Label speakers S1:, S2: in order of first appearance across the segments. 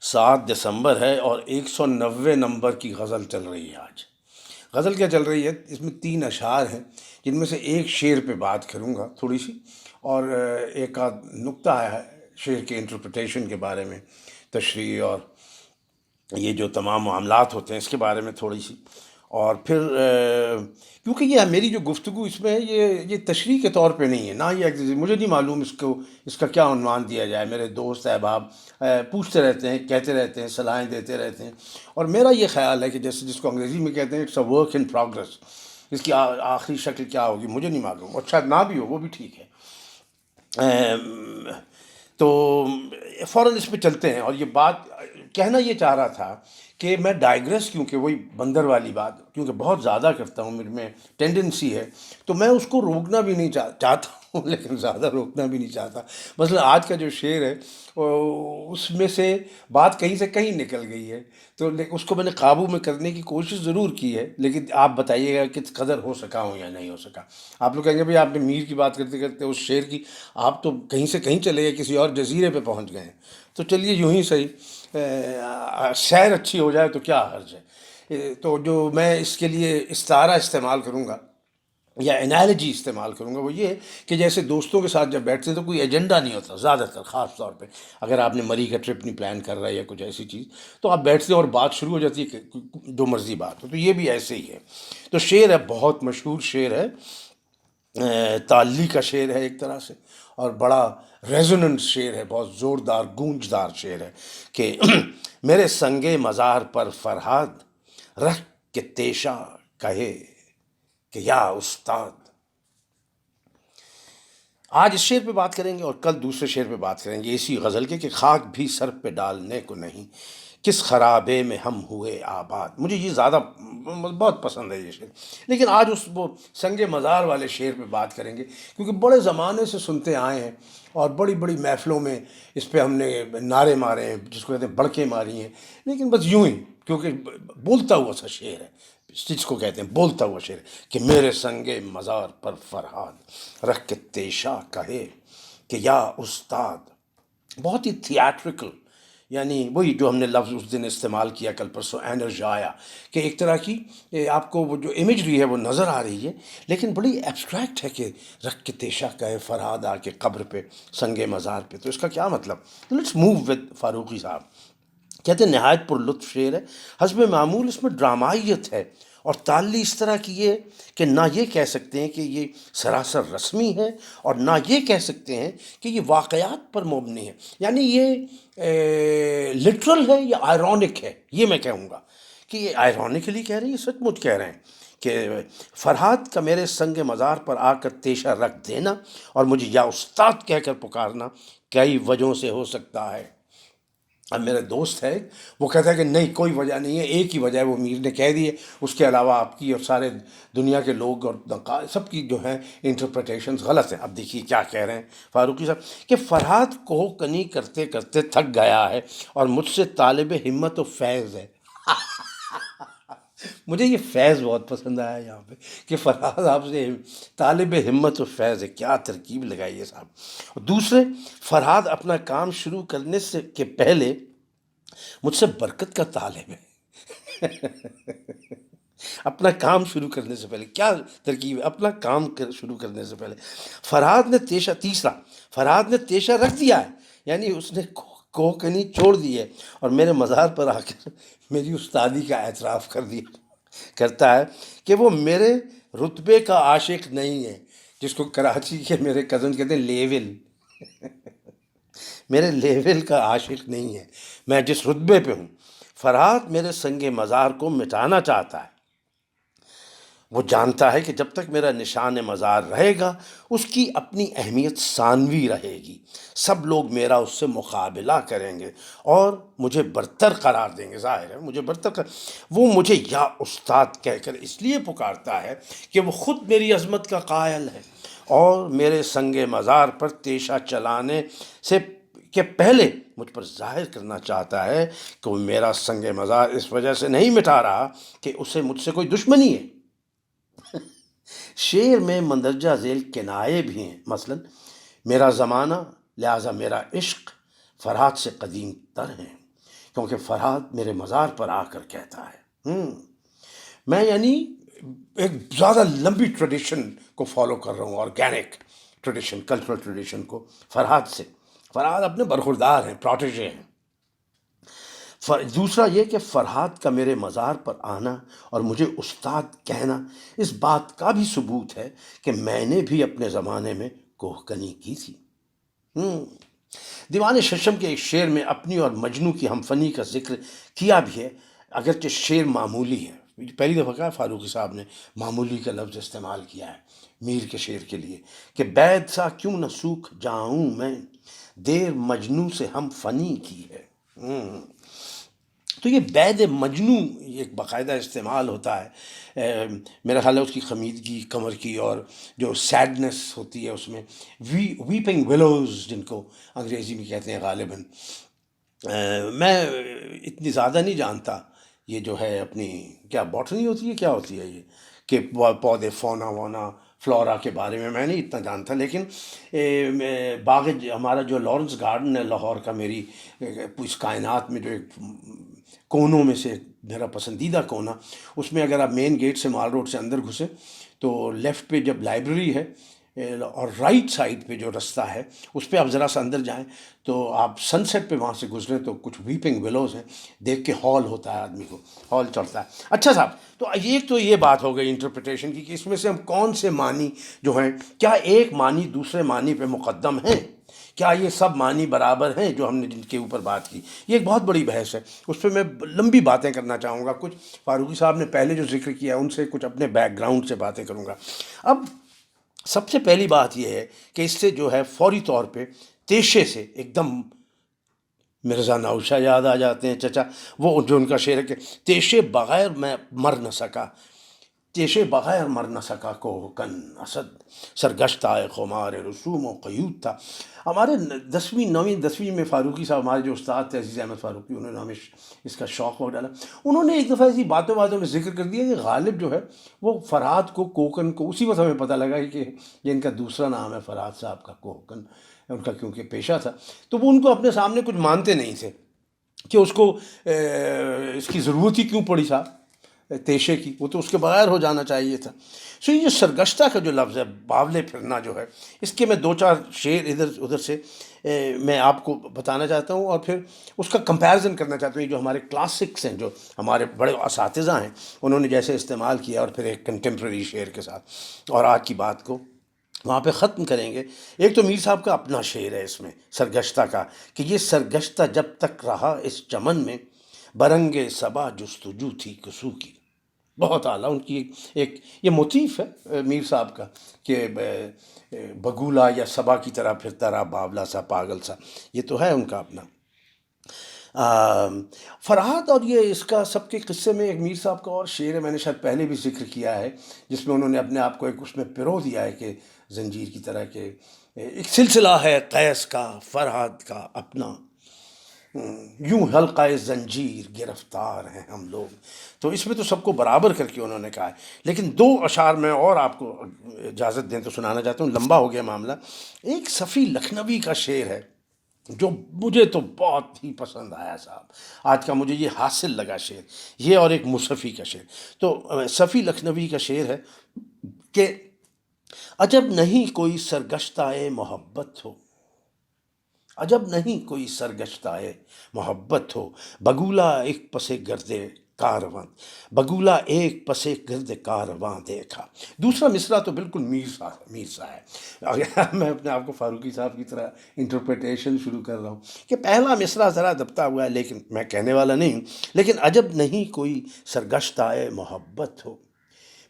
S1: 7 دسمبر ہے اور 190 نمبر کی غزل چل رہی ہے آج۔ غزل کیا چل رہی ہے؟ اس میں 3 اشعار ہیں جن میں سے ایک شعر پہ بات کروں گا تھوڑی سی، اور ایک آدھ نکتہ ہے شعر کے انٹرپریٹیشن کے بارے میں، تشریح اور یہ جو تمام معاملات ہوتے ہیں اس کے بارے میں تھوڑی سی، اور پھر کیونکہ یہ میری جو گفتگو اس میں ہے یہ تشریح کے طور پہ نہیں ہے، نہ یہ مجھے نہیں معلوم اس کا کیا عنوان دیا جائے۔ میرے دوست احباب پوچھتے رہتے ہیں، کہتے رہتے ہیں، صلاحیں دیتے رہتے ہیں، اور میرا یہ خیال ہے کہ جیسے جس کو انگریزی میں کہتے ہیں it's a work in progress, اس کی آخری شکل کیا ہوگی مجھے نہیں معلوم، اور شاید نہ بھی ہو، وہ بھی ٹھیک ہے۔ تو فوراً اس پہ چلتے ہیں، اور یہ بات کہنا یہ چاہ رہا تھا کہ میں ڈائیگریس، کیونکہ وہی بندر والی بات، کیونکہ بہت زیادہ کرتا ہوں، مجھ میں ٹینڈنسی ہے، تو میں اس کو روکنا بھی نہیں چاہتا ہوں، لیکن زیادہ روکنا بھی نہیں چاہتا۔ مثلا آج کا جو شعر ہے اس میں سے بات کہیں سے کہیں نکل گئی ہے، تو اس کو میں نے قابو میں کرنے کی کوشش ضرور کی ہے، لیکن آپ بتائیے گا کس قدر ہو سکا ہوں یا نہیں ہو سکا۔ آپ لوگ کہیں گے بھئی آپ نے میر کی بات کرتے کرتے اس شعر کی، آپ تو کہیں سے کہیں چلے گئے، کسی اور جزیرے پہ پہنچ گئے ہیں۔ تو چلیے یوں ہی صحیح، سیر اچھی ہو جائے تو کیا حرج ہے۔ تو جو میں اس کے لیے استعارہ استعمال کروں گا یا انالوجی استعمال کروں گا وہ یہ ہے کہ جیسے دوستوں کے ساتھ جب بیٹھتے ہیں تو کوئی ایجنڈا نہیں ہوتا زیادہ تر، خاص طور پہ اگر آپ نے مری کا ٹرپ نہیں پلان کر رہا ہے یا کچھ ایسی چیز، تو آپ بیٹھتے ہیں اور بات شروع ہو جاتی ہے کہ جو مرضی بات ہو، تو یہ بھی ایسے ہی ہے۔ تو شعر ہے، بہت مشہور شعر ہے، تعلی کا شعر ہے ایک طرح سے، اور بڑا ریزوننٹ شعر ہے، بہت زوردار گونجدار شعر ہے کہ میرے سنگ مزار پر فرہاد رکھ کے تیشا کہے کہ یا استاد۔ آج اس شعر پہ بات کریں گے اور کل دوسرے شعر پہ بات کریں گے اسی غزل کے کہ خاک بھی سر پہ ڈالنے کو نہیں، کس خرابے میں ہم ہوئے آباد۔ مجھے یہ زیادہ بہت پسند ہے یہ شعر، لیکن آج وہ سنگ مزار والے شعر پہ بات کریں گے، کیونکہ بڑے زمانے سے سنتے آئے ہیں اور بڑی بڑی محفلوں میں اس پہ ہم نے نعرے مارے ہیں، جس کو کہتے ہیں بڑکیں ماری ہیں، لیکن بس یوں ہی، کیونکہ بولتا ہوا سا شعر ہے، جس کو کہتے ہیں بولتا ہوا شعر کہ میرے سنگ مزار پر فرہاد رکھ کے تیشا کہے کہ یا استاد۔ بہت ہی تھیاٹریکل، یعنی وہی جو ہم نے لفظ اس دن استعمال کیا کل پرسوں، اینرجایا، کہ ایک طرح کی آپ کو وہ جو امیجری ہے وہ نظر آ رہی ہے، لیکن بڑی ایبسٹریکٹ ہے کہ رکھ کے تیشا کہے فرہاد آ کے قبر پہ، سنگ مزار پہ، تو اس کا کیا مطلب؟ لیٹس موو ود فاروقی صاحب۔ کہتے ہیں نہایت پر لطف شعر ہے، حسب معمول اس میں ڈرامائیت ہے، اور تعلی اس طرح کی ہے کہ نہ یہ کہہ سکتے ہیں کہ یہ سراسر رسمی ہے، اور نہ یہ کہہ سکتے ہیں کہ یہ واقعات پر مبنی ہے، یعنی یہ لٹرل ہے یا آئرونک ہے، یہ میں کہوں گا کہ یہ آئرونکلی کہہ رہے ہیں، یہ سچ مچ کہہ رہے ہیں کہ فرہاد کا میرے سنگ مزار پر آ کر تیشہ رکھ دینا اور مجھے یا استاد کہہ کر پکارنا کئی وجہوں سے ہو سکتا ہے۔ اب میرا دوست ہے، وہ کہتا ہے کہ نہیں کوئی وجہ نہیں ہے، ایک ہی وجہ ہے، وہ میر نے کہہ دی ہے، اس کے علاوہ آپ کی اور سارے دنیا کے لوگ اور سب کی جو ہیں انٹرپریٹیشنز غلط ہیں۔ اب دیکھیے کیا کہہ رہے ہیں فاروقی صاحب کہ فرہاد کوہ کنی کرتے کرتے تھک گیا ہے اور مجھ سے طالب ہمت و فیض ہے۔ مجھے یہ فیض بہت پسند آیا یہاں پہ کہ فرہاد آپ سے طالب ہمت و فیض ہے، کیا ترکیب لگائی ہے صاحب۔ اور دوسرے، فرہاد اپنا کام شروع کرنے سے کے پہلے مجھ سے برکت کا طالب ہے۔ اپنا کام شروع کرنے سے پہلے، کیا ترکیب ہے، اپنا کام شروع کرنے سے پہلے فرہاد نے تیشہ، تیسرا فرہاد نے تیشہ رکھ دیا ہے، یعنی اس نے کوہ کنی چھوڑ دی ہے اور میرے مزار پر آ کر میری استادی کا اعتراف کرتا ہے کہ وہ میرے رتبے کا عاشق نہیں ہے، جس کو کراچی کے میرے کزن کہتے ہیں لیول، میرے لیول کا عاشق نہیں ہے، میں جس رتبے پہ ہوں۔ فرہاد میرے سنگ مزار کو مٹانا چاہتا ہے، وہ جانتا ہے کہ جب تک میرا نشان مزار رہے گا اس کی اپنی اہمیت ثانوی رہے گی، سب لوگ میرا اس سے مقابلہ کریں گے اور مجھے برتر قرار دیں گے، ظاہر ہے مجھے وہ مجھے یا استاد کہہ کر اس لیے پکارتا ہے کہ وہ خود میری عظمت کا قائل ہے اور میرے سنگ مزار پر تیشہ چلانے سے کہ پہلے مجھ پر ظاہر کرنا چاہتا ہے کہ وہ میرا سنگ مزار اس وجہ سے نہیں مٹا رہا کہ اسے مجھ سے کوئی دشمنی ہے۔ شعر میں مندرجہ ذیل کنایے بھی ہیں، مثلا میرا زمانہ لہٰذا میرا عشق فرہاد سے قدیم تر ہیں، کیونکہ فرہاد میرے مزار پر آ کر کہتا ہے۔ میں یعنی ایک زیادہ لمبی ٹریڈیشن کو فالو کر رہا ہوں، آرگینک ٹریڈیشن، کلچرل ٹریڈیشن کو فرہاد سے۔ فرہاد اپنے برخوردار ہیں، پروٹیجے ہیں۔ دوسرا یہ کہ فرہاد کا میرے مزار پر آنا اور مجھے استاد کہنا، اس بات کا بھی ثبوت ہے کہ میں نے بھی اپنے زمانے میں کوہکنی کی تھی۔ دیوان ششم کے ایک شعر میں اپنی اور مجنوں کی ہمفنی کا ذکر کیا بھی ہے، اگرچہ شعر معمولی ہے۔ پہلی دفعہ کہا فاروقی صاحب نے معمولی کا لفظ استعمال کیا ہے میر کے شعر کے لیے، کہ بید سا کیوں نہ سوکھ جاؤں میں، دیر مجنوں سے ہم فنی کی ہے۔ تو یہ بید مجنوں ایک باقاعدہ استعمال ہوتا ہے، میرا خیال ہے اس کی خمیدگی کمر کی اور جو سیڈنس ہوتی ہے اس میں، ویپنگ ولوز جن کو انگریزی میں کہتے ہیں غالباً۔ میں اتنی زیادہ نہیں جانتا یہ جو ہے اپنی کیا باٹنی ہوتی ہے، کیا ہوتی ہے یہ کہ پودے فونا وونا فلورا کے بارے میں نہیں اتنا جانتا، لیکن باغ ہمارا جو لارنس گارڈن ہے لاہور کا، میری اس کائنات میں جو ایک کونوں میں سے میرا پسندیدہ کونا، اس میں اگر آپ مین گیٹ سے مال روڈ سے اندر گھسیں تو لیفٹ پہ جب لائبریری ہے اور رائٹ سائڈ پہ جو رستہ ہے اس پہ آپ ذرا سا اندر جائیں تو آپ سن سیٹ پہ وہاں سے گزریں تو کچھ ویپنگ ولوز ہیں، دیکھ کے ہال ہوتا ہے، آدمی کو ہال چڑھتا ہے۔ اچھا صاحب، تو یہ بات ہو گئی انٹرپریٹیشن کی کہ اس میں سے ہم کون سے معنی جو ہیں، کیا ایک معنی دوسرے معنی پہ مقدم ہیں، کیا یہ سب معنی برابر ہیں جو ہم نے جن کے اوپر بات کی؟ یہ ایک بہت بڑی بحث ہے، اس پہ میں لمبی باتیں کرنا چاہوں گا۔ کچھ فاروقی صاحب نے پہلے جو ذکر کیا ان سے کچھ اپنے بیک گراؤنڈ سے باتیں کروں گا۔ اب سب سے پہلی بات یہ ہے کہ اس سے جو ہے فوری طور پہ تیشے سے ایک دم مرزا نوشہ یاد آ جاتے ہیں چچا، وہ جو ان کا شعر ہے کہ تیشے بغیر میں مر نہ سکا، تیشے بغیر مر نہ سکا کوہکن اسد، سرگشتہ خمار رسوم و قیود تھا۔ ہمارے 10ویں میں فاروقی صاحب ہمارے جو استاد تھے عزیز احمد فاروقی، انہوں نے ہمیں اس کا شوق ہو ڈالا۔ انہوں نے ایک دفعہ ایسی باتوں میں ذکر کر دیا کہ غالب جو ہے وہ فرہاد کو کوہکن کو، اسی وقت ہمیں پتہ لگا کہ یہ ان کا دوسرا نام ہے فرہاد صاحب کا، کوہکن ان کا کیونکہ پیشہ تھا، تو وہ ان کو اپنے سامنے کچھ مانتے نہیں تھے کہ اس کو اس کی ضرورت ہی کیوں پڑی صاحب تیشے کی، وہ تو اس کے بغیر ہو جانا چاہیے تھا۔ سو یہ جو سرگشتہ کا جو لفظ ہے، باولے پھرنا جو ہے، اس کے میں دو چار شعر ادھر ادھر سے میں آپ کو بتانا چاہتا ہوں اور پھر اس کا کمپیریزن کرنا چاہتا ہوں۔ یہ جو ہمارے کلاسکس ہیں، جو ہمارے بڑے اساتذہ ہیں، انہوں نے جیسے استعمال کیا، اور پھر ایک کنٹمپریری شعر کے ساتھ، اور آج کی بات کو وہاں پہ ختم کریں گے۔ ایک تو میر صاحب کا اپنا شعر ہے اس میں سرگشتہ کا، کہ یہ سرگشتہ جب تک رہا اس چمن میں، برنگ صبا جستجو تھی کسو کی۔ بہت اعلیٰ ان کی ایک یہ موتیف ہے میر صاحب کا کہ بگولا یا صبا کی طرح پھرتا رہا باولا سا پاگل سا، یہ تو ہے ان کا اپنا۔ فرہاد اور یہ اس کا سب کے قصے میں ایک میر صاحب کا اور شعر ہے، میں نے شاید پہلے بھی ذکر کیا ہے، جس میں انہوں نے اپنے آپ کو ایک اس میں پرو دیا ہے کہ زنجیر کی طرح، کہ ایک سلسلہ ہے قیس کا فرہاد کا اپنا، یوں حلقہ زنجیر گرفتار ہیں ہم لوگ۔ تو اس میں تو سب کو برابر کر کے انہوں نے کہا ہے، لیکن دو اشعار میں اور آپ کو اجازت دیں تو سنانا چاہتا ہوں، لمبا ہو گیا معاملہ۔ ایک صفی لکھنوی کا شعر ہے جو مجھے تو بہت ہی پسند آیا صاحب، آج کا مجھے یہ حاصل لگا شعر، یہ اور ایک مصفی کا شعر۔ تو صفی لکھنوی کا شعر ہے کہ عجب نہیں کوئی سرگشتہ محبت ہو، عجب نہیں کوئی سرگشتہ محبت ہو، بگولا ایک پس گرد کارواں، بگولا ایک پس گرد کارواں دیکھا۔ دوسرا مصرع تو بالکل میر سا ہے، اگر میں اپنے آپ کو فاروقی صاحب کی طرح انٹرپریٹیشن شروع کر رہا ہوں کہ پہلا مصرع ذرا دبتا ہوا ہے، لیکن میں کہنے والا نہیں ہوں، لیکن عجب نہیں کوئی سرگشتہ محبت ہو۔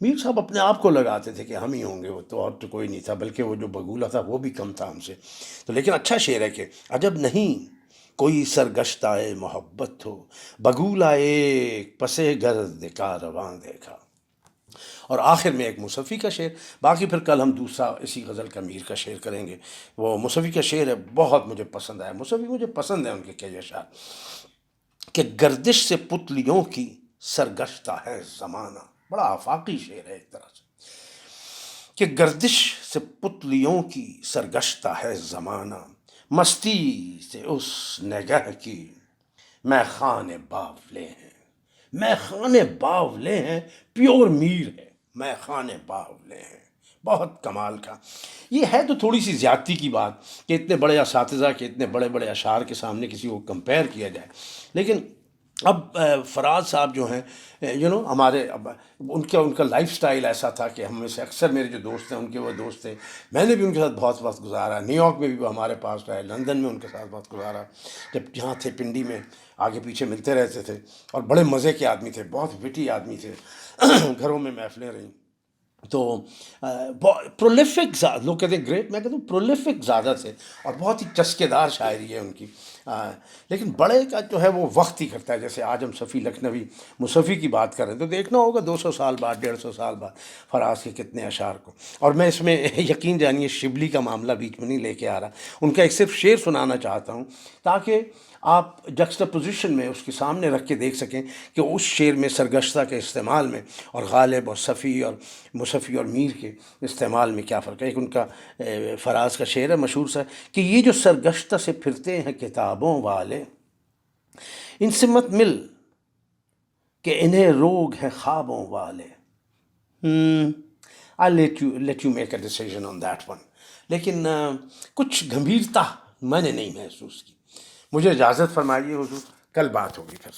S1: میر صاحب اپنے آپ کو لگاتے تھے کہ ہم ہی ہوں گے، وہ تو اور تو کوئی نہیں تھا، بلکہ وہ جو بگولا تھا وہ بھی کم تھا ہم سے۔ تو لیکن اچھا شعر ہے کہ عجب نہیں کوئی سرگشتہ محبت ہو، بگولا ایک پس گرد کارواں دیکھا۔ اور آخر میں ایک مصفی کا شعر، باقی پھر کل ہم دوسرا اسی غزل کا میر کا شعر کریں گے۔ وہ مصفی کا شعر ہے، بہت مجھے پسند آیا، مصفی مجھے پسند ہے ان کے کئی اشعار، کہ گردش سے پتلیوں کی سرگشتہ ہے زمانہ۔ بڑا آفاقی شعر ہے ایک طرح سے، کہ گردش سے پتلیوں کی سرگشتہ ہے زمانہ، مستی سے اس نگہ کی میں خان باولے ہیں، میں خان باولے ہیں، پیور میر ہے، میں خان باولے ہیں، بہت کمال کا۔ یہ ہے تو تھوڑی سی زیادتی کی بات کہ اتنے بڑے اساتذہ کے اتنے بڑے بڑے اشعار کے سامنے کسی کو کمپیئر کیا جائے، لیکن اب فراز صاحب جو ہیں ہمارے اب ان کا لائف سٹائل ایسا تھا کہ ہم میں سے اکثر میرے جو دوست ہیں ان کے وہ دوست تھے، میں نے بھی ان کے ساتھ بہت وقت گزارا، نیو یارک میں بھی وہ ہمارے پاس رہے، لندن میں ان کے ساتھ وقت گزارا، جب جہاں تھے پنڈی میں آگے پیچھے ملتے رہتے تھے، اور بڑے مزے کے آدمی تھے، بہت وٹی آدمی تھے، گھروں میں محفلیں رہیں تو پرولیفک، لوگ کہتے ہیں گریٹ، میں کہتا ہوں پرولیفک زیادہ تھے، اور بہت ہی چسکے دار شاعری ہے ان کی، لیکن بڑے کا جو ہے وہ وقت ہی کرتا ہے۔ جیسے آج ہم صفی لکھنوی مصفی کی بات کر رہے ہیں تو دیکھنا ہوگا 200 سال بعد، 150 سال بعد فراز کے کتنے اشعار کو، اور میں اس میں یقین جانیے شبلی کا معاملہ بیچ میں نہیں لے کے آ رہا، ان کا ایک صرف شعر سنانا چاہتا ہوں تاکہ آپ جکسٹاپوزیشن میں اس کے سامنے رکھ کے دیکھ سکیں کہ اس شعر میں سرگشتہ کے استعمال میں اور غالب اور صفی اور مصفی اور میر کے استعمال میں کیا فرق ہے۔ ایک ان کا فراز کا شعر ہے مشہور سا کہ یہ جو سرگشتہ سے پھرتے ہیں کتابوں والے، ان سے مت مل کہ انہیں روگ ہے خوابوں والے۔ I'll let you make a decision on that one، لیکن کچھ گمبھیرتا میں نے نہیں محسوس کی۔ مجھے اجازت فرمائیے حضور، کل بات ہوگی پھر۔